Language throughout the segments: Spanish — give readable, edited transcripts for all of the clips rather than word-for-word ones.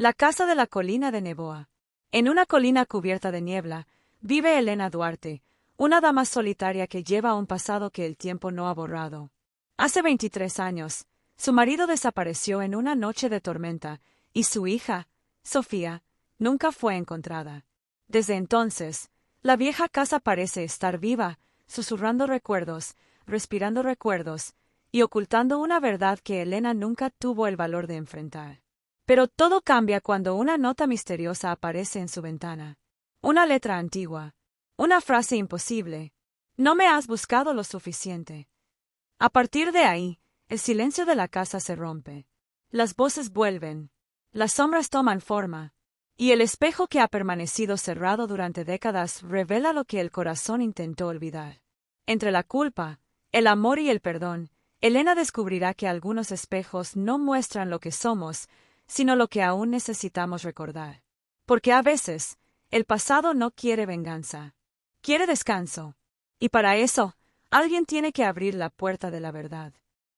La casa de la colina de Neboa. En una colina cubierta de niebla, vive Elena Duarte, una dama solitaria que lleva un pasado que el tiempo no ha borrado. Hace 23 años, su marido desapareció en una noche de tormenta, y su hija, Sofía, nunca fue encontrada. Desde entonces, la vieja casa parece estar viva, susurrando recuerdos, respirando recuerdos, y ocultando una verdad que Elena nunca tuvo el valor de enfrentar. Pero todo cambia cuando una nota misteriosa aparece en su ventana. Una letra antigua. Una frase imposible. No me has buscado lo suficiente. A partir de ahí, el silencio de la casa se rompe. Las voces vuelven. Las sombras toman forma. Y el espejo que ha permanecido cerrado durante décadas revela lo que el corazón intentó olvidar. Entre la culpa, el amor y el perdón, Elena descubrirá que algunos espejos no muestran lo que somos, sino lo que aún necesitamos recordar. Porque a veces, el pasado no quiere venganza. Quiere descanso. Y para eso, alguien tiene que abrir la puerta de la verdad.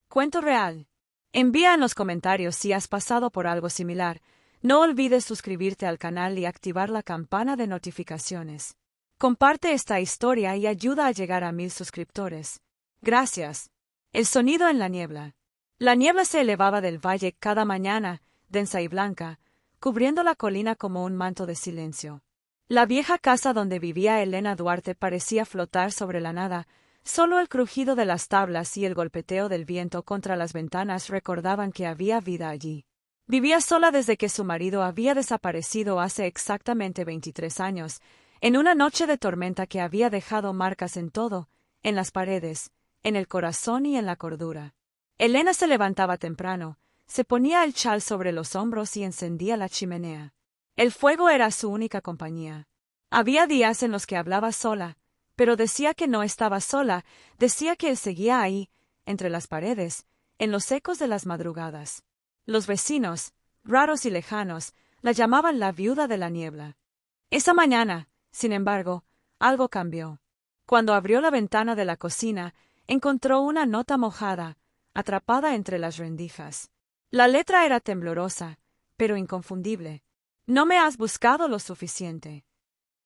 Cuento real. Envía en los comentarios si has pasado por algo similar. No olvides suscribirte al canal y activar la campana de notificaciones. Comparte esta historia y ayuda a llegar a 1000 suscriptores. Gracias. El sonido en la niebla. La niebla se elevaba del valle cada mañana, densa y blanca, cubriendo la colina como un manto de silencio. La vieja casa donde vivía Elena Duarte parecía flotar sobre la nada. Solo el crujido de las tablas y el golpeteo del viento contra las ventanas recordaban que había vida allí. Vivía sola desde que su marido había desaparecido hace exactamente 23 años, en una noche de tormenta que había dejado marcas en todo, en las paredes, en el corazón y en la cordura. Elena se levantaba temprano, se ponía el chal sobre los hombros y encendía la chimenea. El fuego era su única compañía. Había días en los que hablaba sola, pero decía que no estaba sola, decía que él seguía ahí, entre las paredes, en los ecos de las madrugadas. Los vecinos, raros y lejanos, la llamaban la viuda de la niebla. Esa mañana, sin embargo, algo cambió. Cuando abrió la ventana de la cocina, encontró una nota mojada, atrapada entre las rendijas. La letra era temblorosa, pero inconfundible. No me has buscado lo suficiente.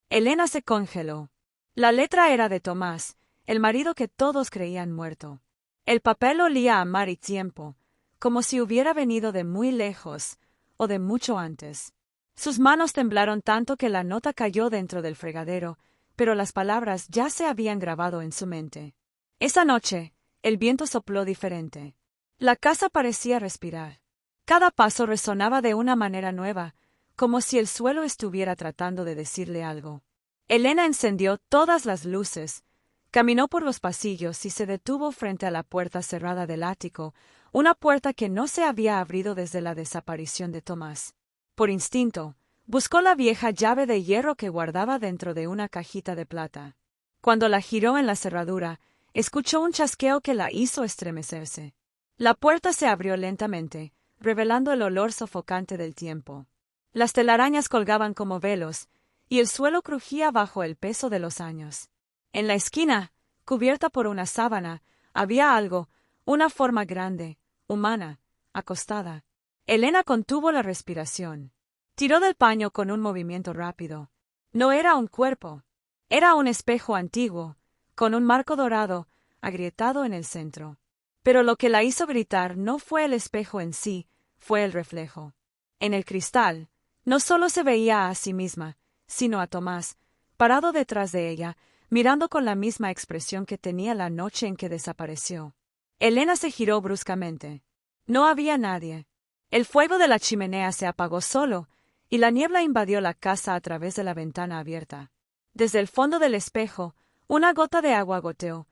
Elena se congeló. La letra era de Tomás, el marido que todos creían muerto. El papel olía a mar y tiempo, como si hubiera venido de muy lejos, o de mucho antes. Sus manos temblaron tanto que la nota cayó dentro del fregadero, pero las palabras ya se habían grabado en su mente. Esa noche, el viento sopló diferente. La casa parecía respirar. Cada paso resonaba de una manera nueva, como si el suelo estuviera tratando de decirle algo. Elena encendió todas las luces, caminó por los pasillos y se detuvo frente a la puerta cerrada del ático, una puerta que no se había abrido desde la desaparición de Tomás. Por instinto, buscó la vieja llave de hierro que guardaba dentro de una cajita de plata. Cuando la giró en la cerradura, escuchó un chasqueo que la hizo estremecerse. La puerta se abrió lentamente, revelando el olor sofocante del tiempo. Las telarañas colgaban como velos, y el suelo crujía bajo el peso de los años. En la esquina, cubierta por una sábana, había algo, una forma grande, humana, acostada. Elena contuvo la respiración. Tiró del paño con un movimiento rápido. No era un cuerpo. Era un espejo antiguo, con un marco dorado, agrietado en el centro. Pero lo que la hizo gritar no fue el espejo en sí, fue el reflejo. En el cristal, no solo se veía a sí misma, sino a Tomás, parado detrás de ella, mirando con la misma expresión que tenía la noche en que desapareció. Elena se giró bruscamente. No había nadie. El fuego de la chimenea se apagó solo, y la niebla invadió la casa a través de la ventana abierta. Desde el fondo del espejo, una gota de agua goteó,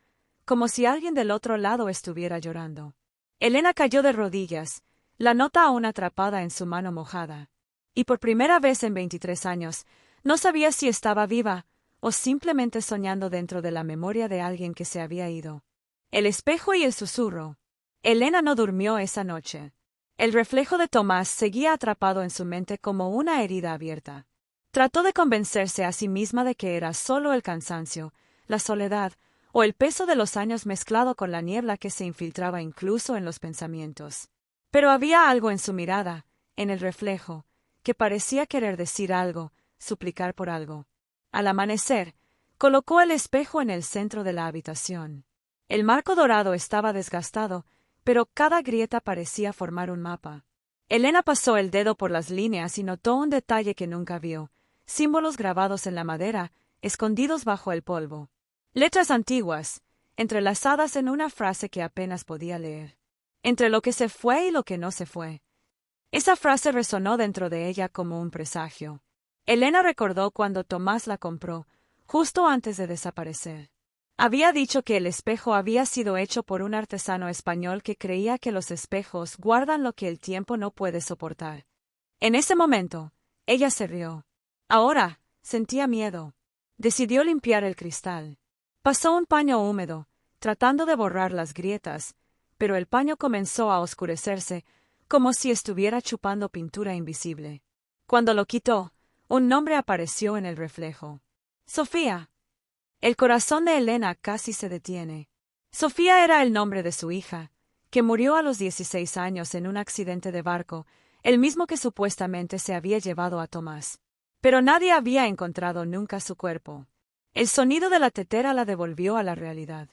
como si alguien del otro lado estuviera llorando. Elena cayó de rodillas, la nota aún atrapada en su mano mojada. Y por primera vez en 23 años, no sabía si estaba viva o simplemente soñando dentro de la memoria de alguien que se había ido. El espejo y el susurro. Elena no durmió esa noche. El reflejo de Tomás seguía atrapado en su mente como una herida abierta. Trató de convencerse a sí misma de que era solo el cansancio, la soledad o el peso de los años mezclado con la niebla que se infiltraba incluso en los pensamientos. Pero había algo en su mirada, en el reflejo, que parecía querer decir algo, suplicar por algo. Al amanecer, colocó el espejo en el centro de la habitación. El marco dorado estaba desgastado, pero cada grieta parecía formar un mapa. Elena pasó el dedo por las líneas y notó un detalle que nunca vio: símbolos grabados en la madera, escondidos bajo el polvo. Letras antiguas, entrelazadas en una frase que apenas podía leer. Entre lo que se fue y lo que no se fue. Esa frase resonó dentro de ella como un presagio. Elena recordó cuando Tomás la compró, justo antes de desaparecer. Había dicho que el espejo había sido hecho por un artesano español que creía que los espejos guardan lo que el tiempo no puede soportar. En ese momento, ella se rió. Ahora, sentía miedo. Decidió limpiar el cristal. Pasó un paño húmedo, tratando de borrar las grietas, pero el paño comenzó a oscurecerse, como si estuviera chupando pintura invisible. Cuando lo quitó, un nombre apareció en el reflejo. Sofía. El corazón de Elena casi se detiene. Sofía era el nombre de su hija, que murió a los 16 años en un accidente de barco, el mismo que supuestamente se había llevado a Tomás. Pero nadie había encontrado nunca su cuerpo. El sonido de la tetera la devolvió a la realidad.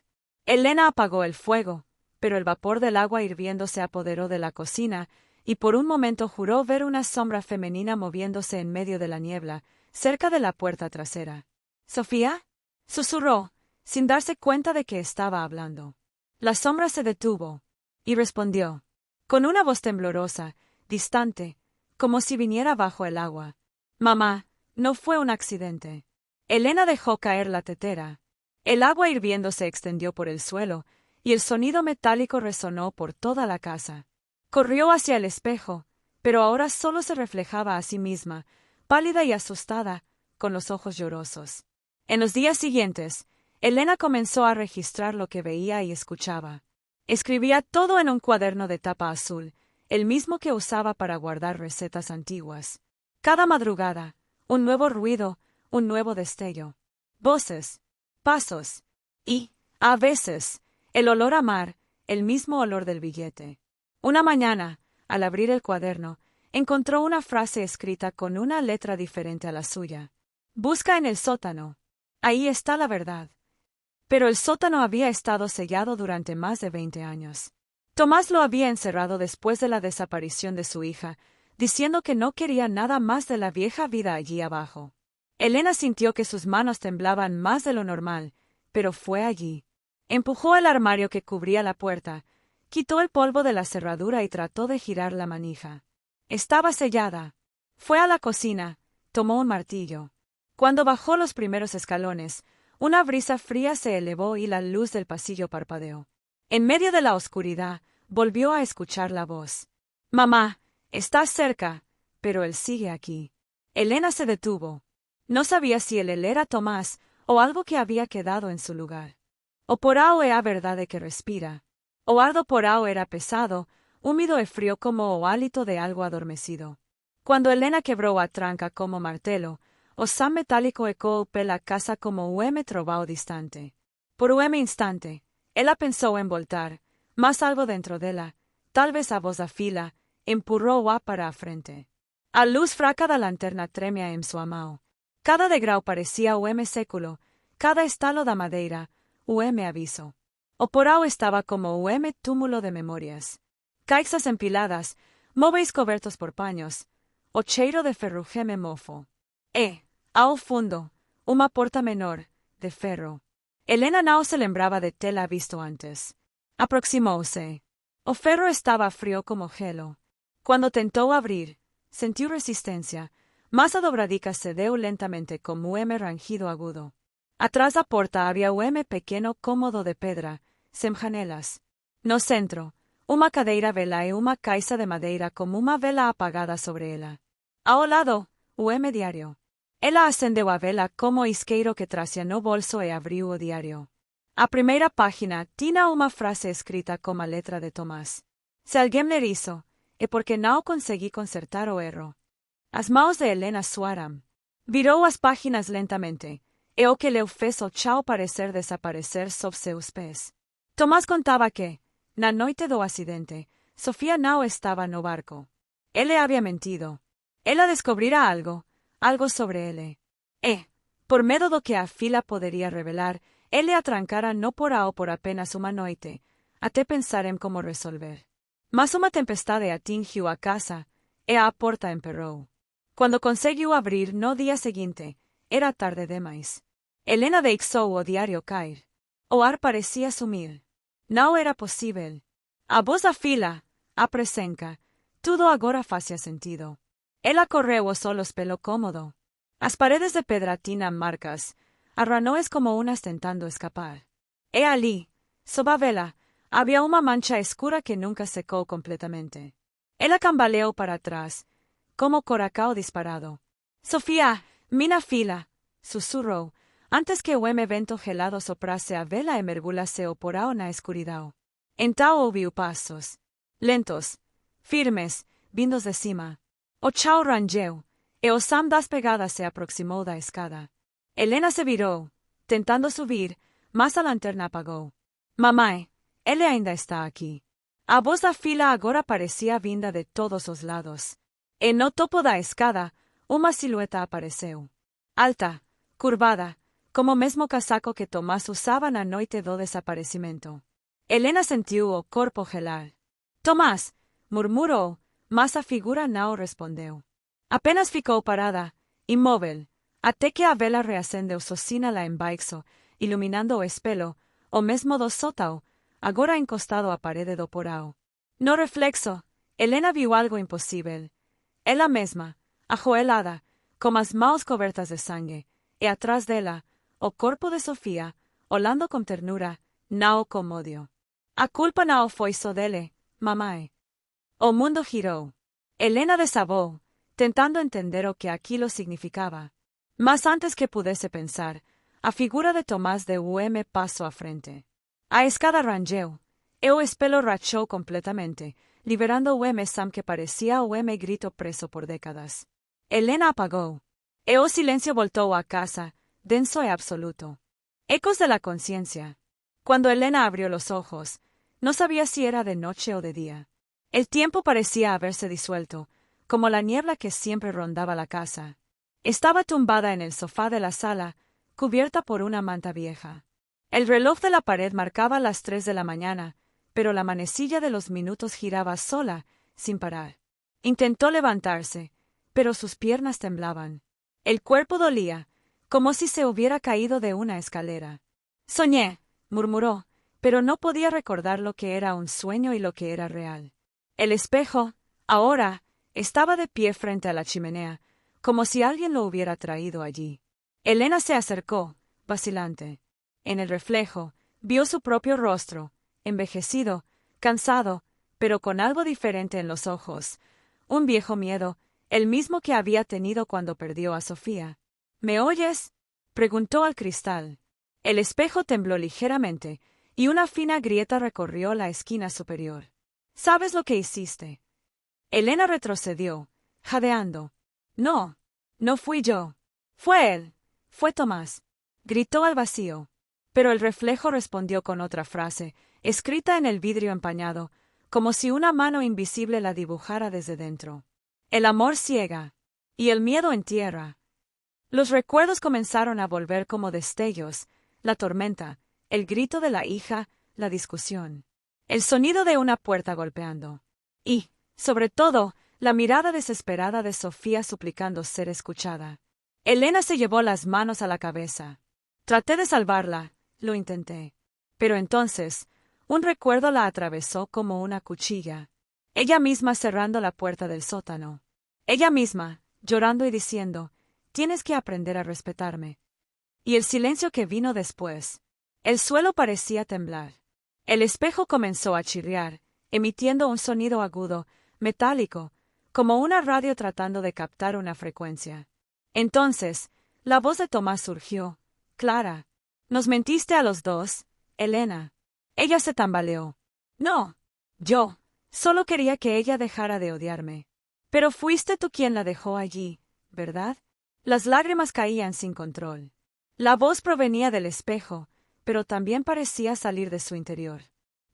Elena apagó el fuego, pero el vapor del agua hirviendo se apoderó de la cocina, y por un momento juró ver una sombra femenina moviéndose en medio de la niebla, cerca de la puerta trasera. ¿Sofía? Susurró, sin darse cuenta de que estaba hablando. La sombra se detuvo, y respondió, con una voz temblorosa, distante, como si viniera bajo el agua. Mamá, no fue un accidente. Elena dejó caer la tetera. El agua hirviendo se extendió por el suelo, y el sonido metálico resonó por toda la casa. Corrió hacia el espejo, pero ahora solo se reflejaba a sí misma, pálida y asustada, con los ojos llorosos. En los días siguientes, Elena comenzó a registrar lo que veía y escuchaba. Escribía todo en un cuaderno de tapa azul, el mismo que usaba para guardar recetas antiguas. Cada madrugada, un nuevo ruido, un nuevo destello. Voces, pasos, y, a veces, el olor a mar, el mismo olor del billete. Una mañana, al abrir el cuaderno, encontró una frase escrita con una letra diferente a la suya. Busca en el sótano. Ahí está la verdad. Pero el sótano había estado sellado durante más de 20 años. Tomás lo había encerrado después de la desaparición de su hija, diciendo que no quería nada más de la vieja vida allí abajo. Elena sintió que sus manos temblaban más de lo normal, pero fue allí. Empujó el armario que cubría la puerta, quitó el polvo de la cerradura y trató de girar la manija. Estaba sellada. Fue a la cocina, tomó un martillo. Cuando bajó los primeros escalones, una brisa fría se elevó y la luz del pasillo parpadeó. En medio de la oscuridad, volvió a escuchar la voz. Mamá, estás cerca, pero él sigue aquí. Elena se detuvo. No sabía si él era Tomás o algo que había quedado en su lugar. O porao era verdad de que respira. O ardo porao era pesado, húmido y frío como o hálito de algo adormecido. Cuando Elena quebró a tranca como martelo, o sam metálico ecoó pela casa como ueme trovao distante. Por ueme instante, ella pensó en voltar, mas algo dentro dela, tal vez a voz a fila, empurró a para a frente. A luz fraca da lanterna tremia en su amao. Cada degrau parecía ueme século, cada estalo da madeira, ueme aviso. O porao estaba como ueme túmulo de memorias. Caixas empiladas, móveis cobertos por paños, o cheiro de ferrugeme mofo. Ao fundo, una porta menor, de ferro. Elena no se lembraba de tela visto antes. Aproximóse. O ferro estaba frío como gelo. Cuando tentó abrir, sintió resistencia, mas a dobradica cedeu lentamente como ueme rangido agudo. Atrás da porta había ueme pequeno cómodo de pedra, sem janelas. No centro, uma cadeira vela e uma caixa de madeira como uma vela apagada sobre ela. Ao lado, ueme diario. Ela acendeu a vela como isqueiro que trazia no bolso e abriu o diario. A primeira página tinha uma frase escrita como a letra de Tomás. Se alguém ler isso, é porque não consegui consertar o erro. As mãos de Elena suaram. Virou as páginas lentamente, e o que leu fez o chao parecer desaparecer sob seus pés. Tomás contava que, na noite do acidente, Sofía não estava no barco. Ele havia mentido. Ela descobrirá algo sobre ele. Por medo do que a fila poderia revelar, ele atrancara no porá ou por apenas uma noite, até pensar em como resolver. Mas uma tempestade atingiu a casa, e a porta emperrou. Quando conseguiu abrir no dia seguinte, era tarde demais. Helena deixou o diário cair. O ar parecia sumir. Não era possível. A voz da fila, a presença, tudo agora fazia sentido. Ela correu os solos pelo cômodo. As paredes de pedra tinham marcas, arranhões como unas tentando escapar. E ali, sob a vela, havia uma mancha escura que nunca secou completamente. Ela cambaleou para trás, como coracao disparado. Sofía, minha filha, sussurrou, antes que o evento gelado soprasse a vela e mergulhasse o porão na escuridão. Então ouviu passos. Lentos, firmes, vindos de cima. O chão rangeu, e o som das pegadas se aproximou da escada. Helena se virou, tentando subir, mas a lanterna apagou. Mamãe, ele ainda está aqui. A voz da fila agora parecia vinda de todos os lados. E no topo da escada, uma silhueta apareceu. Alta, curvada, como o mesmo casaco que Tomás usava na noite do desaparecimento. Helena sentiu o corpo gelar. Tomás, murmurou, mas a figura não respondeu. Apenas ficou parada, imóvel, até que a vela reacendeu sozinha lá embaixo, iluminando o espelho, o mesmo do sótão, agora encostado à parede do porão. No reflexo, Helena viu algo impossível. Ela mesma, ajoelhada, com as mãos cobertas de sangue, e atrás dela, o corpo de Sofía, olhando com ternura, não com ódio. A culpa não foi só dele, mamãe. O mundo girou. Helena desabou, tentando entender o que aquilo significava. Mas antes que pudesse pensar, a figura de Tomás deu um passo à frente. A escada rangeu, e o espelho rachou completamente, liberando o som que parecia o grito preso por décadas. Helena apagou, e o silêncio voltou à casa, denso e absoluto. Ecos de la conciencia. Cuando Helena abrió los ojos, no sabía si era de noche o de día. El tiempo parecía haberse disuelto, como la niebla que siempre rondaba la casa. Estaba tumbada en el sofá de la sala, cubierta por una manta vieja. El reloj de la pared marcaba las 3 de la mañana, pero la manecilla de los minutos giraba sola, sin parar. Intentó levantarse, pero sus piernas temblaban. El cuerpo dolía, como si se hubiera caído de una escalera. Soñé, murmuró, pero no podía recordar lo que era un sueño y lo que era real. El espejo, ahora, estaba de pie frente a la chimenea, como si alguien lo hubiera traído allí. Helena se acercó, vacilante. En el reflejo, vio su propio rostro, envejecido, cansado, pero con algo diferente en los ojos. Un viejo miedo, el mismo que había tenido cuando perdió a Sofía. ¿Me oyes?, preguntó al cristal. El espejo tembló ligeramente, y una fina grieta recorrió la esquina superior. ¿Sabes lo que hiciste? Helena retrocedió, jadeando. No, no fui yo. Fue él. Fue Tomás. Gritó al vacío. Pero el reflejo respondió con otra frase, escrita en el vidrio empañado, como si una mano invisible la dibujara desde dentro. El amor ciega, y el miedo entierra. Los recuerdos comenzaron a volver como destellos, la tormenta, el grito de la hija, la discusión. El sonido de una puerta golpeando. Y, sobre todo, la mirada desesperada de Sofía suplicando ser escuchada. Helena se llevó las manos a la cabeza. Traté de salvarla, lo intenté. Pero entonces, un recuerdo la atravesó como una cuchilla. Ella misma cerrando la puerta del sótano. Ella misma, llorando y diciendo, tienes que aprender a respetarme. Y el silencio que vino después. El suelo parecía temblar. El espejo comenzó a chirriar, emitiendo un sonido agudo, metálico, como una radio tratando de captar una frecuencia. Entonces, la voz de Tomás surgió, clara. Nos mentiste a los dos, Helena. Ella se tambaleó. No, yo. Solo quería que ella dejara de odiarme. Pero fuiste tú quien la dejó allí, ¿verdad? Las lágrimas caían sin control. La voz provenía del espejo, pero también parecía salir de su interior.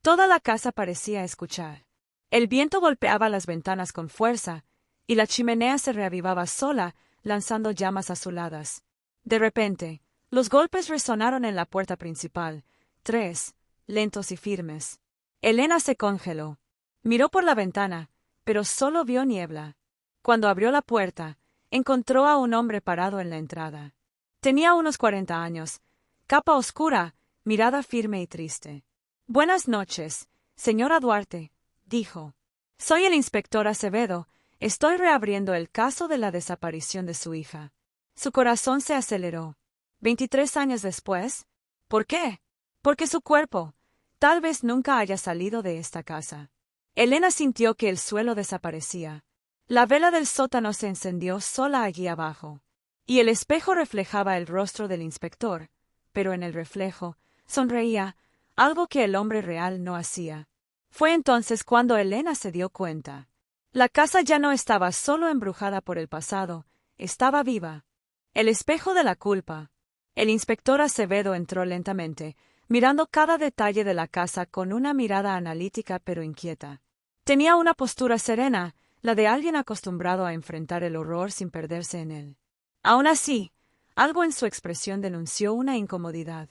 Toda la casa parecía escuchar. El viento golpeaba las ventanas con fuerza, y la chimenea se reavivaba sola, lanzando llamas azuladas. De repente, los golpes resonaron en la puerta principal, 3, lentos y firmes. Elena se congeló. Miró por la ventana, pero solo vio niebla. Cuando abrió la puerta, encontró a un hombre parado en la entrada. Tenía unos 40 años, capa oscura, mirada firme y triste. «Buenas noches, señora Duarte», dijo. «Soy el inspector Acevedo. Estoy reabriendo el caso de la desaparición de su hija». Su corazón se aceleró. 23 años después. ¿Por qué? Porque su cuerpo tal vez nunca haya salido de esta casa. Elena sintió que el suelo desaparecía. La vela del sótano se encendió sola allí abajo, y el espejo reflejaba el rostro del inspector, pero en el reflejo sonreía, algo que el hombre real no hacía. Fue entonces cuando Elena se dio cuenta. La casa ya no estaba solo embrujada por el pasado, estaba viva. El espejo de la culpa. El inspector Acevedo entró lentamente, mirando cada detalle de la casa con una mirada analítica pero inquieta. Tenía una postura serena, la de alguien acostumbrado a enfrentar el horror sin perderse en él. Aún así, algo en su expresión denunció una incomodidad.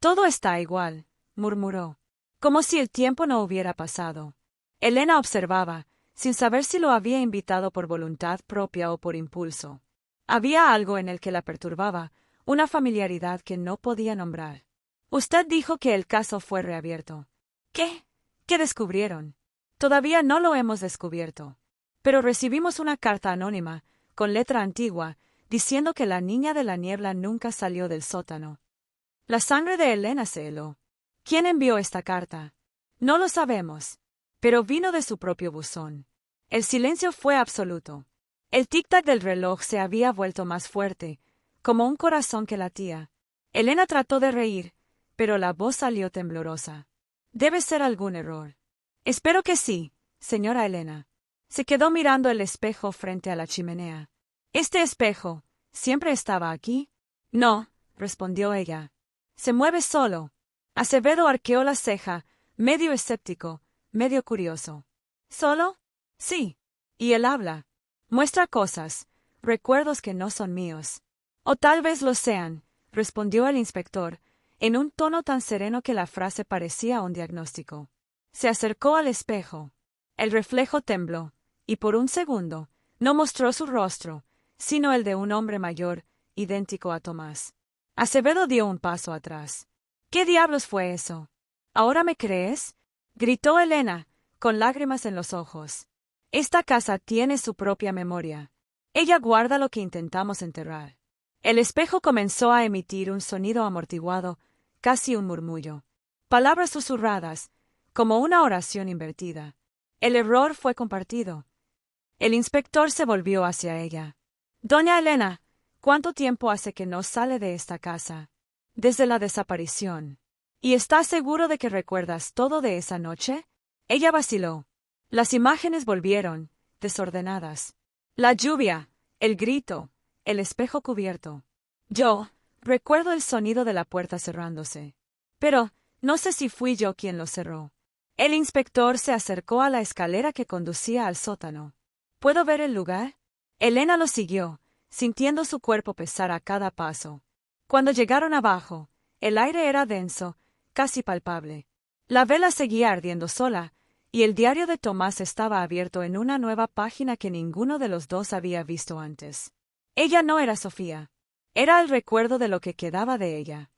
«Todo está igual», murmuró, como si el tiempo no hubiera pasado. Elena observaba, sin saber si lo había invitado por voluntad propia o por impulso. Había algo en él que la perturbaba, una familiaridad que no podía nombrar. «Usted dijo que el caso fue reabierto». «¿Qué? ¿Qué descubrieron?» «Todavía no lo hemos descubierto. Pero recibimos una carta anónima, con letra antigua, diciendo que la niña de la niebla nunca salió del sótano». La sangre de Elena se heló. ¿Quién envió esta carta? No lo sabemos. Pero vino de su propio buzón. El silencio fue absoluto. El tic-tac del reloj se había vuelto más fuerte, como un corazón que latía. Elena trató de reír, pero la voz salió temblorosa. «Debe ser algún error». «Espero que sí, señora Elena». Se quedó mirando el espejo frente a la chimenea. «¿Este espejo siempre estaba aquí?» «No», respondió ella. «Se mueve solo». Acevedo arqueó la ceja, medio escéptico, medio curioso. «¿Solo?» «Sí. Y él habla. Muestra cosas, recuerdos que no son míos». «O tal vez lo sean», respondió el inspector, en un tono tan sereno que la frase parecía un diagnóstico. Se acercó al espejo. El reflejo tembló, y por un segundo, no mostró su rostro, sino el de un hombre mayor, idéntico a Tomás. Acevedo dio un paso atrás. «¿Qué diablos fue eso?» «¿Ahora me crees?», gritó Elena, con lágrimas en los ojos. «Esta casa tiene su propia memoria. Ella guarda lo que intentamos enterrar». El espejo comenzó a emitir un sonido amortiguado, casi un murmullo. Palabras susurradas, como una oración invertida. El error fue compartido. El inspector se volvió hacia ella. «Doña Elena, ¿cuánto tiempo hace que no sale de esta casa?» «Desde la desaparición». «¿Y estás seguro de que recuerdas todo de esa noche?» Ella vaciló. Las imágenes volvieron, desordenadas. La lluvia, el grito, el espejo cubierto. «Yo recuerdo el sonido de la puerta cerrándose. Pero no sé si fui yo quien lo cerró». El inspector se acercó a la escalera que conducía al sótano. «¿Puedo ver el lugar?» Elena lo siguió, sintiendo su cuerpo pesar a cada paso. Cuando llegaron abajo, el aire era denso, casi palpable. La vela seguía ardiendo sola, y el diario de Tomás estaba abierto en una nueva página que ninguno de los dos había visto antes. Ella no era Sofía. Era el recuerdo de lo que quedaba de ella.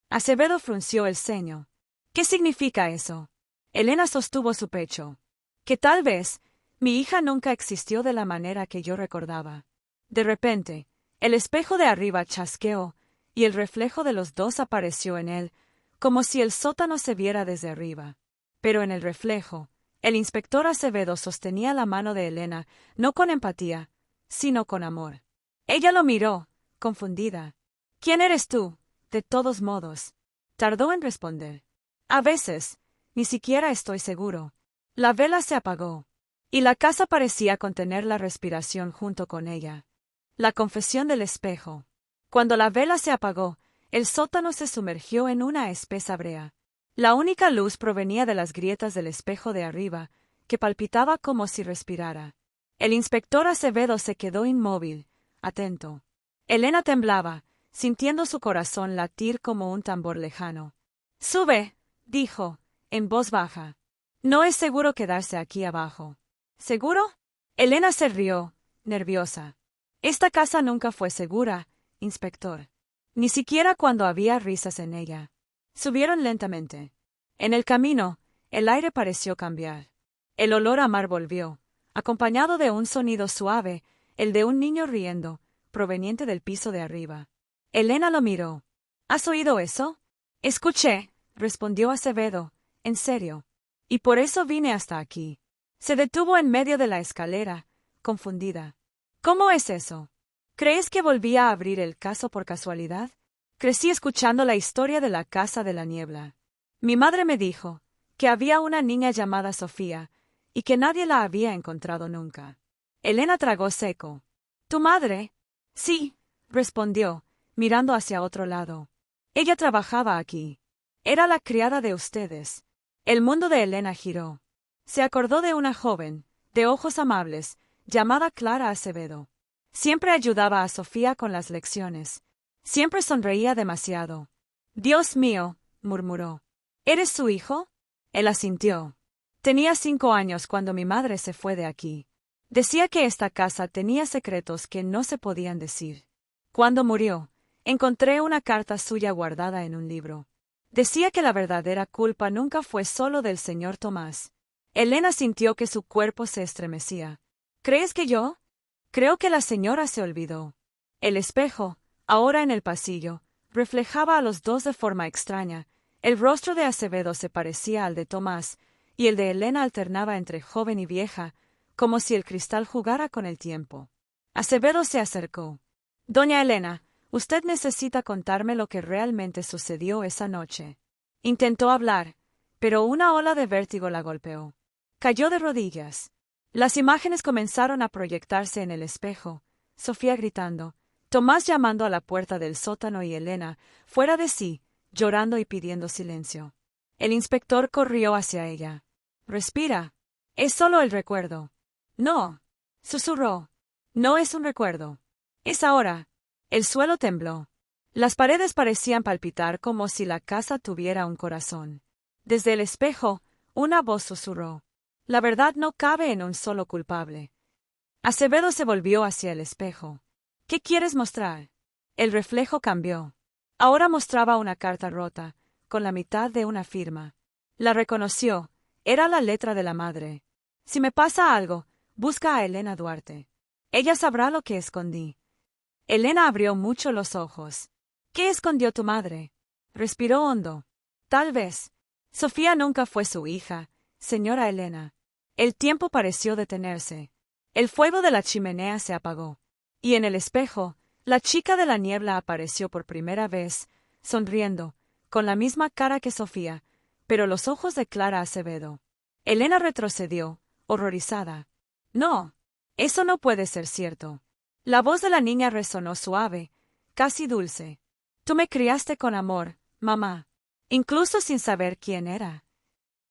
Acevedo frunció el ceño. «¿Qué significa eso?» Elena sostuvo su pecho. «Que tal vez mi hija nunca existió de la manera que yo recordaba». De repente, el espejo de arriba chasqueó, y el reflejo de los dos apareció en él, como si el sótano se viera desde arriba. Pero en el reflejo, el inspector Acevedo sostenía la mano de Elena, no con empatía, sino con amor. Ella lo miró, confundida. «¿Quién eres tú, de todos modos?» Tardó en responder. «A veces, ni siquiera estoy seguro». La vela se apagó, y la casa parecía contener la respiración junto con ella. La confesión del espejo. Cuando la vela se apagó, el sótano se sumergió en una espesa brea. La única luz provenía de las grietas del espejo de arriba, que palpitaba como si respirara. El inspector Acevedo se quedó inmóvil, atento. Elena temblaba, sintiendo su corazón latir como un tambor lejano. «Sube», dijo, en voz baja. «No es seguro quedarse aquí abajo». «¿Seguro?» Elena se rió, nerviosa. «Esta casa nunca fue segura, inspector. Ni siquiera cuando había risas en ella». Subieron lentamente. En el camino, el aire pareció cambiar. El olor a mar volvió, acompañado de un sonido suave, el de un niño riendo, proveniente del piso de arriba. Elena lo miró. «¿Has oído eso?» «Escuché», respondió Acevedo, «en serio. Y por eso vine hasta aquí». Se detuvo en medio de la escalera, confundida. «¿Cómo es eso? ¿Crees que volví a abrir el caso por casualidad?» Crecí escuchando la historia de la Casa de la Niebla. Mi madre me dijo que había una niña llamada Sofía y que nadie la había encontrado nunca. Elena tragó seco. ¿Tu madre? Sí, respondió, mirando hacia otro lado. Ella trabajaba aquí. Era la criada de ustedes. El mundo de Elena giró. Se acordó de una joven, de ojos amables, llamada Clara Acevedo. Siempre ayudaba a Sofía con las lecciones. Siempre sonreía demasiado. «Dios mío», murmuró. «¿Eres su hijo?» Él asintió. «Tenía 5 años cuando mi madre se fue de aquí. Decía que esta casa tenía secretos que no se podían decir. Cuando murió, encontré una carta suya guardada en un libro. Decía que la verdadera culpa nunca fue solo del señor Tomás». Elena sintió que su cuerpo se estremecía. «¿Crees que yo?» «Creo que la señora se olvidó». El espejo, ahora en el pasillo, reflejaba a los dos de forma extraña. El rostro de Acevedo se parecía al de Tomás, y el de Elena alternaba entre joven y vieja, como si el cristal jugara con el tiempo. Acevedo se acercó. «Doña Elena, usted necesita contarme lo que realmente sucedió esa noche». Intentó hablar, pero una ola de vértigo la golpeó. Cayó de rodillas. Las imágenes comenzaron a proyectarse en el espejo, Sofía gritando, Tomás llamando a la puerta del sótano y Elena, fuera de sí, llorando y pidiendo silencio. El inspector corrió hacia ella. «Respira. Es solo el recuerdo». «No», susurró. «No es un recuerdo. Es ahora». El suelo tembló. Las paredes parecían palpitar como si la casa tuviera un corazón. Desde el espejo, una voz susurró. «La verdad no cabe en un solo culpable». Acevedo se volvió hacia el espejo. «¿Qué quieres mostrar?» El reflejo cambió. Ahora mostraba una carta rota, con la mitad de una firma. La reconoció. Era la letra de la madre. «Si me pasa algo, busca a Elena Duarte. Ella sabrá lo que escondí». Elena abrió mucho los ojos. «¿Qué escondió tu madre?» Respiró hondo. «Tal vez. Sofía nunca fue su hija, señora Elena». El tiempo pareció detenerse. El fuego de la chimenea se apagó. Y en el espejo, la chica de la niebla apareció por primera vez, sonriendo, con la misma cara que Sofía, pero los ojos de Clara Acevedo. Elena retrocedió, horrorizada. «No, eso no puede ser cierto». La voz de la niña resonó suave, casi dulce. «Tú me criaste con amor, mamá, incluso sin saber quién era».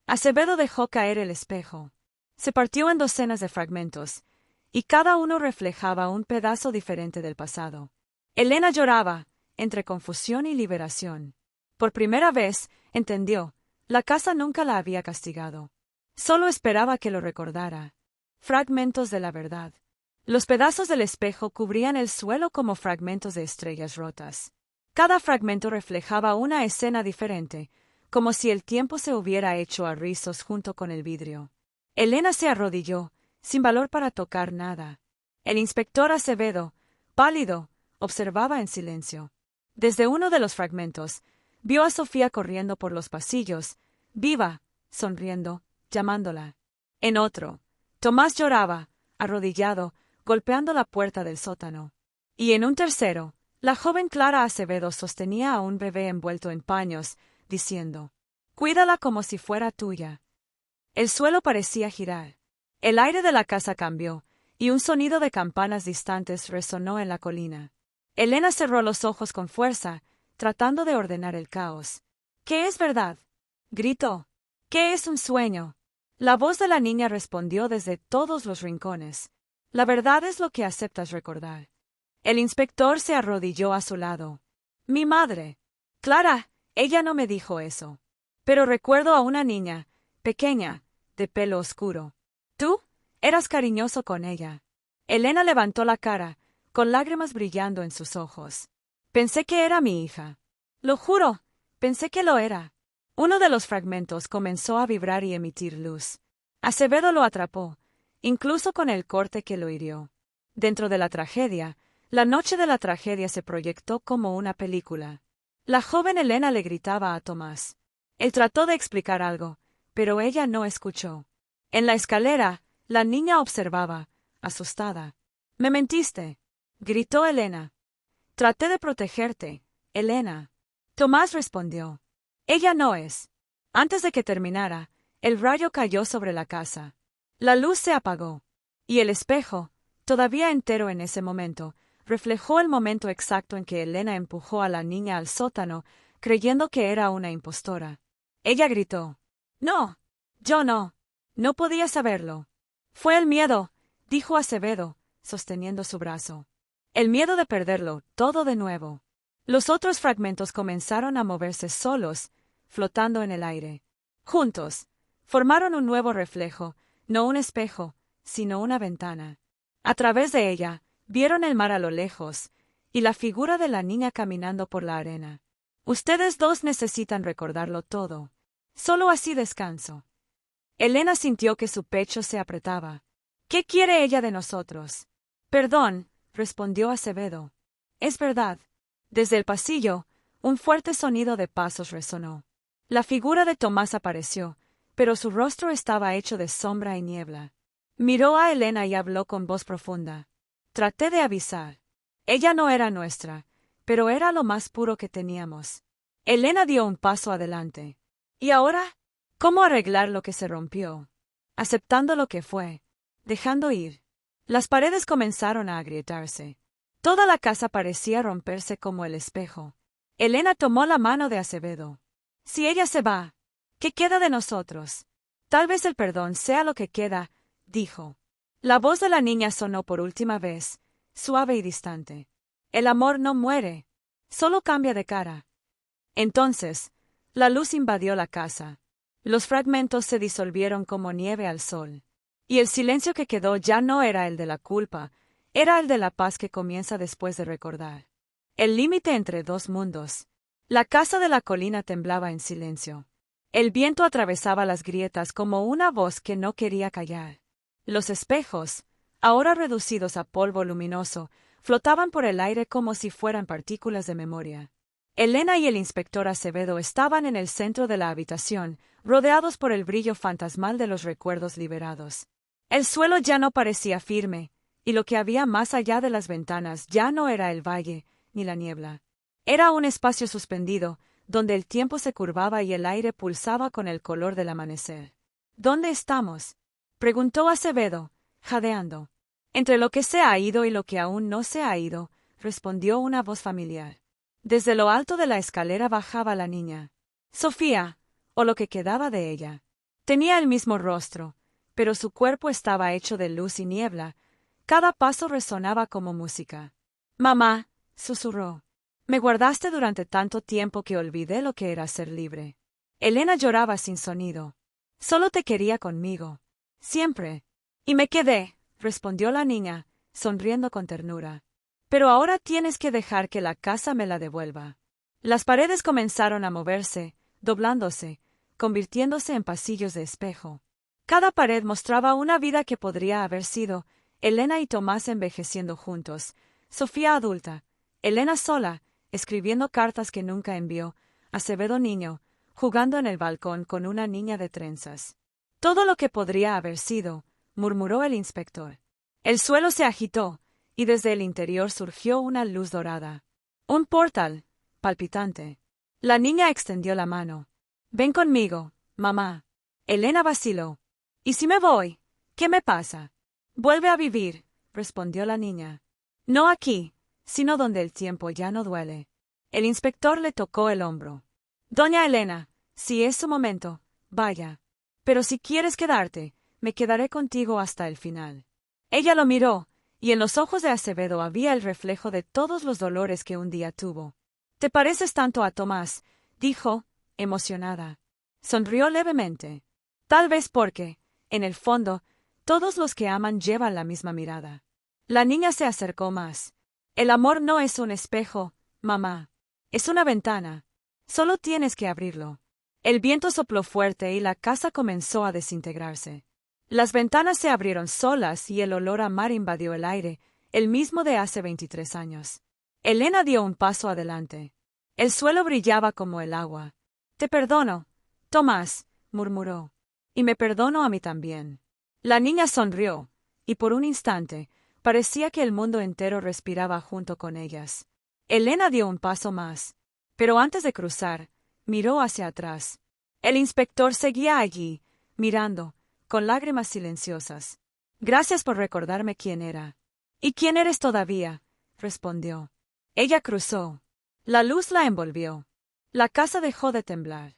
Acevedo dejó caer el espejo. Se partió en docenas de fragmentos, y cada uno reflejaba un pedazo diferente del pasado. Elena lloraba, entre confusión y liberación. Por primera vez, entendió, la casa nunca la había castigado. Solo esperaba que lo recordara. Fragmentos de la verdad. Los pedazos del espejo cubrían el suelo como fragmentos de estrellas rotas. Cada fragmento reflejaba una escena diferente, como si el tiempo se hubiera hecho a rizos junto con el vidrio. Elena se arrodilló, sin valor para tocar nada. El inspector Acevedo, pálido, observaba en silencio. Desde uno de los fragmentos, vio a Sofía corriendo por los pasillos, viva, sonriendo, llamándola. En otro, Tomás lloraba, arrodillado, golpeando la puerta del sótano. Y en un tercero, la joven Clara Acevedo sostenía a un bebé envuelto en paños, diciendo, «Cuídala como si fuera tuya». El suelo parecía girar. El aire de la casa cambió, y un sonido de campanas distantes resonó en la colina. Elena cerró los ojos con fuerza, tratando de ordenar el caos. «¿Qué es verdad?», gritó. «¿Qué es un sueño?». La voz de la niña respondió desde todos los rincones. La verdad es lo que aceptas recordar. El inspector se arrodilló a su lado. Mi madre. Clara, ella no me dijo eso. Pero recuerdo a una niña, pequeña, de pelo oscuro. ¿Tú? Eras cariñoso con ella. Elena levantó la cara, con lágrimas brillando en sus ojos. Pensé que era mi hija. Lo juro, pensé que lo era. Uno de los fragmentos comenzó a vibrar y emitir luz. Acevedo lo atrapó, incluso con el corte que lo hirió. Dentro de la tragedia, la noche de la tragedia se proyectó como una película. La joven Elena le gritaba a Tomás. Él trató de explicar algo, pero ella no escuchó. En la escalera, la niña observaba, asustada. «Me mentiste», gritó Elena. «Traté de protegerte, Elena». Tomás respondió. «Ella no es». Antes de que terminara, el rayo cayó sobre la casa. La luz se apagó. Y el espejo, todavía entero en ese momento, reflejó el momento exacto en que Elena empujó a la niña al sótano, creyendo que era una impostora. Ella gritó. «No, yo no. No podía saberlo». «Fue el miedo», dijo Acevedo, sosteniendo su brazo. «El miedo de perderlo, todo de nuevo». Los otros fragmentos comenzaron a moverse solos, flotando en el aire. Juntos, formaron un nuevo reflejo, no un espejo, sino una ventana. A través de ella, vieron el mar a lo lejos, y la figura de la niña caminando por la arena. Ustedes dos necesitan recordarlo todo. Solo así descanso. Elena sintió que su pecho se apretaba. ¿Qué quiere ella de nosotros? Perdón, respondió Acevedo. Es verdad. Desde el pasillo, un fuerte sonido de pasos resonó. La figura de Tomás apareció, pero su rostro estaba hecho de sombra y niebla. Miró a Elena y habló con voz profunda. Traté de avisar. Ella no era nuestra, pero era lo más puro que teníamos. Elena dio un paso adelante. ¿Y ahora? ¿Cómo arreglar lo que se rompió? Aceptando lo que fue, dejando ir. Las paredes comenzaron a agrietarse. Toda la casa parecía romperse como el espejo. Elena tomó la mano de Acevedo. Si ella se va, ¿qué queda de nosotros? Tal vez el perdón sea lo que queda, dijo. La voz de la niña sonó por última vez, suave y distante. El amor no muere, solo cambia de cara. Entonces, la luz invadió la casa. Los fragmentos se disolvieron como nieve al sol. Y el silencio que quedó ya no era el de la culpa, era el de la paz que comienza después de recordar. El límite entre dos mundos. La casa de la colina temblaba en silencio. El viento atravesaba las grietas como una voz que no quería callar. Los espejos, ahora reducidos a polvo luminoso, flotaban por el aire como si fueran partículas de memoria. Elena y el inspector Acevedo estaban en el centro de la habitación, rodeados por el brillo fantasmal de los recuerdos liberados. El suelo ya no parecía firme, y lo que había más allá de las ventanas ya no era el valle, ni la niebla. Era un espacio suspendido, donde el tiempo se curvaba y el aire pulsaba con el color del amanecer. ¿Dónde estamos?, preguntó Acevedo, jadeando. Entre lo que se ha ido y lo que aún no se ha ido, respondió una voz familiar. Desde lo alto de la escalera bajaba la niña. Sofía, o lo que quedaba de ella. Tenía el mismo rostro, pero su cuerpo estaba hecho de luz y niebla. Cada paso resonaba como música. «Mamá», susurró, «me guardaste durante tanto tiempo que olvidé lo que era ser libre». Elena lloraba sin sonido. «Solo te quería conmigo. Siempre». «Y me quedé», respondió la niña, sonriendo con ternura. «Pero ahora tienes que dejar que la casa me la devuelva». Las paredes comenzaron a moverse, doblándose, convirtiéndose en pasillos de espejo. Cada pared mostraba una vida que podría haber sido Elena y Tomás envejeciendo juntos, Sofía adulta, Elena sola, escribiendo cartas que nunca envió, Acevedo niño, jugando en el balcón con una niña de trenzas. «Todo lo que podría haber sido», murmuró el inspector. El suelo se agitó, y desde el interior surgió una luz dorada. Un portal, palpitante. La niña extendió la mano. «Ven conmigo, mamá». Elena vaciló. «¿Y si me voy? ¿Qué me pasa?» «Vuelve a vivir», respondió la niña. «No aquí, sino donde el tiempo ya no duele». El inspector le tocó el hombro. «Doña Elena, si es su momento, vaya. Pero si quieres quedarte, me quedaré contigo hasta el final». Ella lo miró, y en los ojos de Acevedo había el reflejo de todos los dolores que un día tuvo. «¿Te pareces tanto a Tomás?», dijo, emocionada. Sonrió levemente. Tal vez porque, en el fondo, todos los que aman llevan la misma mirada. La niña se acercó más. «El amor no es un espejo, mamá. Es una ventana. Solo tienes que abrirlo». El viento sopló fuerte y la casa comenzó a desintegrarse. Las ventanas se abrieron solas y el olor a mar invadió el aire, el mismo de hace 23 años. Elena dio un paso adelante. El suelo brillaba como el agua. «Te perdono, Tomás», murmuró. «Y me perdono a mí también». La niña sonrió, y por un instante, parecía que el mundo entero respiraba junto con ellas. Elena dio un paso más, pero antes de cruzar, miró hacia atrás. El inspector seguía allí, mirando, con lágrimas silenciosas. «Gracias por recordarme quién era». «¿Y quién eres todavía?», respondió. Ella cruzó. La luz la envolvió. La casa dejó de temblar.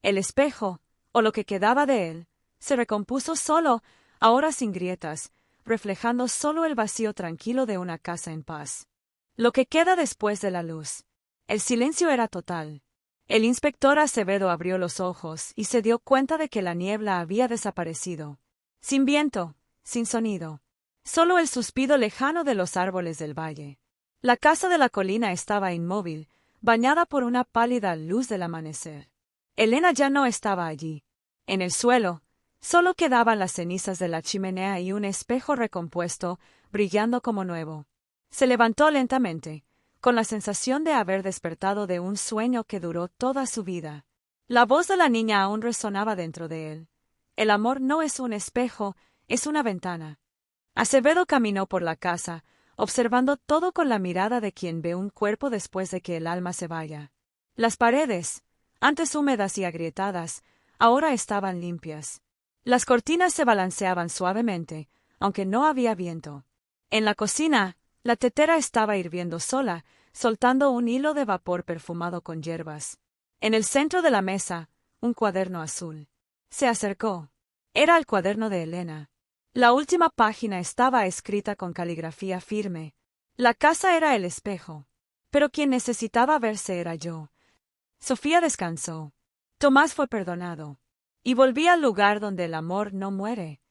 El espejo, o lo que quedaba de él, se recompuso solo, ahora sin grietas, reflejando solo el vacío tranquilo de una casa en paz. Lo que queda después de la luz. El silencio era total. El inspector Acevedo abrió los ojos y se dio cuenta de que la niebla había desaparecido. Sin viento, sin sonido. Solo el suspiro lejano de los árboles del valle. La casa de la colina estaba inmóvil, bañada por una pálida luz del amanecer. Elena ya no estaba allí. En el suelo, solo quedaban las cenizas de la chimenea y un espejo recompuesto, brillando como nuevo. Se levantó lentamente, con la sensación de haber despertado de un sueño que duró toda su vida. La voz de la niña aún resonaba dentro de él. «El amor no es un espejo, es una ventana». Acevedo caminó por la casa, observando todo con la mirada de quien ve un cuerpo después de que el alma se vaya. Las paredes, antes húmedas y agrietadas, ahora estaban limpias. Las cortinas se balanceaban suavemente, aunque no había viento. En la cocina, la tetera estaba hirviendo sola, soltando un hilo de vapor perfumado con hierbas. En el centro de la mesa, un cuaderno azul. Se acercó. Era el cuaderno de Elena. La última página estaba escrita con caligrafía firme. La casa era el espejo. Pero quien necesitaba verse era yo. Sofía descansó. Tomás fue perdonado. Y volví al lugar donde el amor no muere.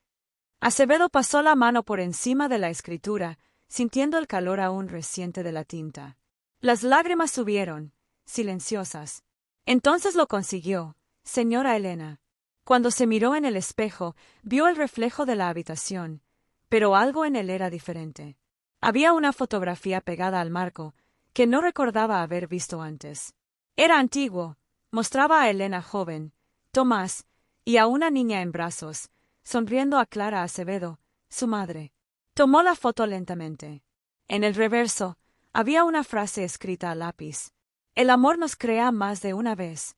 Acevedo pasó la mano por encima de la escritura, sintiendo el calor aún reciente de la tinta. Las lágrimas subieron, silenciosas. Entonces lo consiguió, señora Elena. Cuando se miró en el espejo, vio el reflejo de la habitación, pero algo en él era diferente. Había una fotografía pegada al marco, que no recordaba haber visto antes. Era antiguo, mostraba a Elena joven, Tomás, y a una niña en brazos, sonriendo a Clara Acevedo, su madre. Tomó la foto lentamente. En el reverso, había una frase escrita a lápiz. «El amor nos crea más de una vez».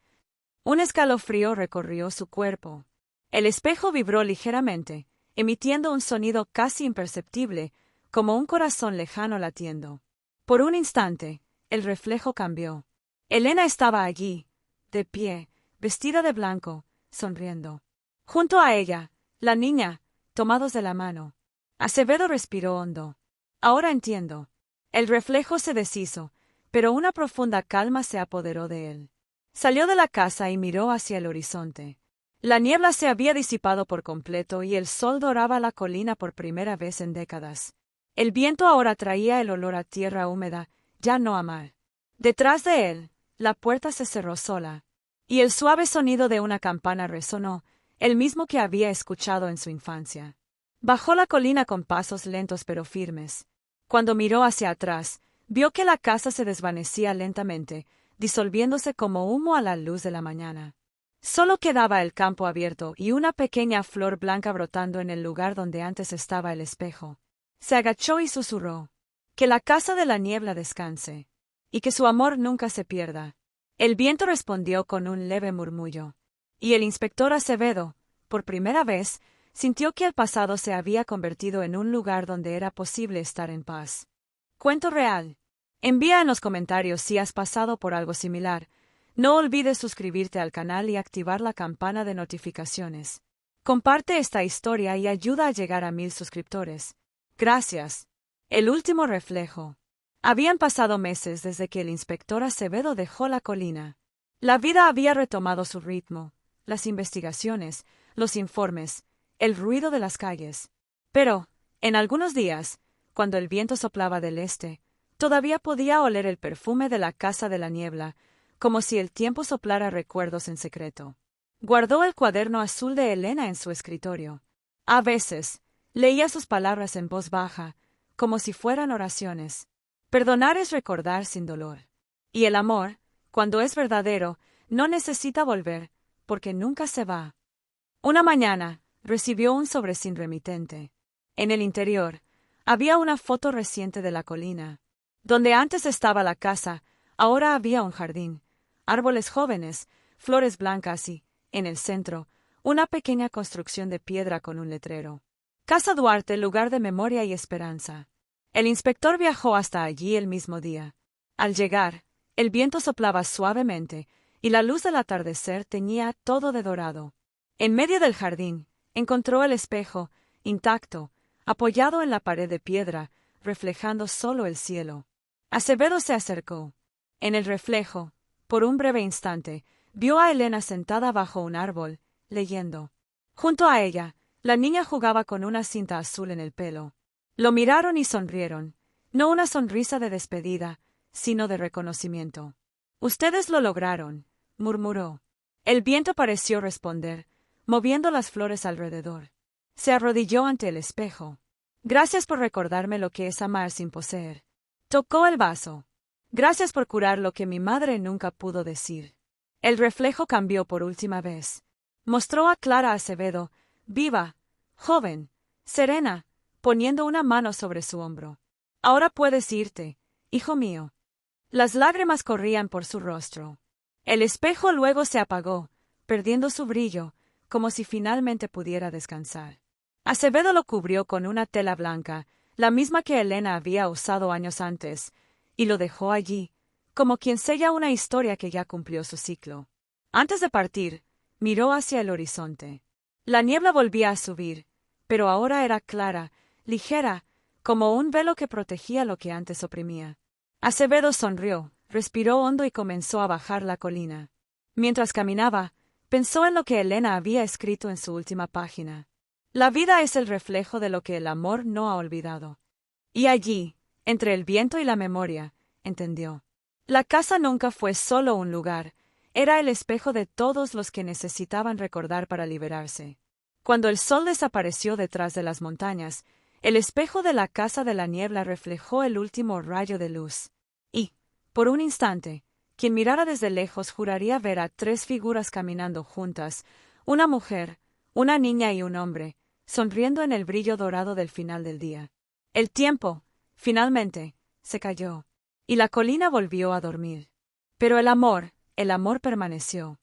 Un escalofrío recorrió su cuerpo. El espejo vibró ligeramente, emitiendo un sonido casi imperceptible, como un corazón lejano latiendo. Por un instante, el reflejo cambió. Elena estaba allí, de pie, vestida de blanco, sonriendo. Junto a ella, la niña, tomados de la mano. Acevedo respiró hondo. «Ahora entiendo». El reflejo se deshizo, pero una profunda calma se apoderó de él. Salió de la casa y miró hacia el horizonte. La niebla se había disipado por completo y el sol doraba la colina por primera vez en décadas. El viento ahora traía el olor a tierra húmeda, ya no a mar. Detrás de él, la puerta se cerró sola, y el suave sonido de una campana resonó, el mismo que había escuchado en su infancia. Bajó la colina con pasos lentos pero firmes. Cuando miró hacia atrás, vio que la casa se desvanecía lentamente, disolviéndose como humo a la luz de la mañana. Solo quedaba el campo abierto y una pequeña flor blanca brotando en el lugar donde antes estaba el espejo. Se agachó y susurró: «Que la casa de la niebla descanse, y que su amor nunca se pierda». El viento respondió con un leve murmullo, y el inspector Acevedo, por primera vez, sintió que el pasado se había convertido en un lugar donde era posible estar en paz. Cuento real. Envía en los comentarios si has pasado por algo similar. No olvides suscribirte al canal y activar la campana de notificaciones. Comparte esta historia y ayuda a llegar a 1000 suscriptores. Gracias. El último reflejo. Habían pasado meses desde que el inspector Acevedo dejó la colina. La vida había retomado su ritmo, las investigaciones, los informes, el ruido de las calles. Pero, en algunos días, cuando el viento soplaba del este, todavía podía oler el perfume de la casa de la niebla, como si el tiempo soplara recuerdos en secreto. Guardó el cuaderno azul de Elena en su escritorio. A veces, leía sus palabras en voz baja, como si fueran oraciones. Perdonar es recordar sin dolor. Y el amor, cuando es verdadero, no necesita volver, porque nunca se va. Una mañana, recibió un sobre sin remitente. En el interior, había una foto reciente de la colina. Donde antes estaba la casa, ahora había un jardín, árboles jóvenes, flores blancas y, en el centro, una pequeña construcción de piedra con un letrero. Casa Duarte, lugar de memoria y esperanza. El inspector viajó hasta allí el mismo día. Al llegar, el viento soplaba suavemente, y la luz del atardecer teñía todo de dorado. En medio del jardín, encontró el espejo, intacto, apoyado en la pared de piedra, reflejando solo el cielo. Acevedo se acercó. En el reflejo, por un breve instante, vio a Elena sentada bajo un árbol, leyendo. Junto a ella, la niña jugaba con una cinta azul en el pelo. Lo miraron y sonrieron, no una sonrisa de despedida, sino de reconocimiento. «Ustedes lo lograron», murmuró. El viento pareció responder, moviendo las flores alrededor. Se arrodilló ante el espejo. «Gracias por recordarme lo que es amar sin poseer». Tocó el vaso. «Gracias por curar lo que mi madre nunca pudo decir». El reflejo cambió por última vez. Mostró a Clara Acevedo, viva, joven, serena, poniendo una mano sobre su hombro. «Ahora puedes irte, hijo mío». Las lágrimas corrían por su rostro. El espejo luego se apagó, perdiendo su brillo, como si finalmente pudiera descansar. Acevedo lo cubrió con una tela blanca, la misma que Elena había usado años antes, y lo dejó allí, como quien sella una historia que ya cumplió su ciclo. Antes de partir, miró hacia el horizonte. La niebla volvía a subir, pero ahora era clara, ligera, como un velo que protegía lo que antes oprimía. Acevedo sonrió, respiró hondo y comenzó a bajar la colina. Mientras caminaba, pensó en lo que Elena había escrito en su última página. La vida es el reflejo de lo que el amor no ha olvidado. Y allí, entre el viento y la memoria, entendió. La casa nunca fue solo un lugar, era el espejo de todos los que necesitaban recordar para liberarse. Cuando el sol desapareció detrás de las montañas, el espejo de la casa de la niebla reflejó el último rayo de luz. Y, por un instante, quien mirara desde lejos juraría ver a tres figuras caminando juntas, una mujer, una niña y un hombre, sonriendo en el brillo dorado del final del día. El tiempo, finalmente, se cayó, y la colina volvió a dormir. Pero el amor permaneció.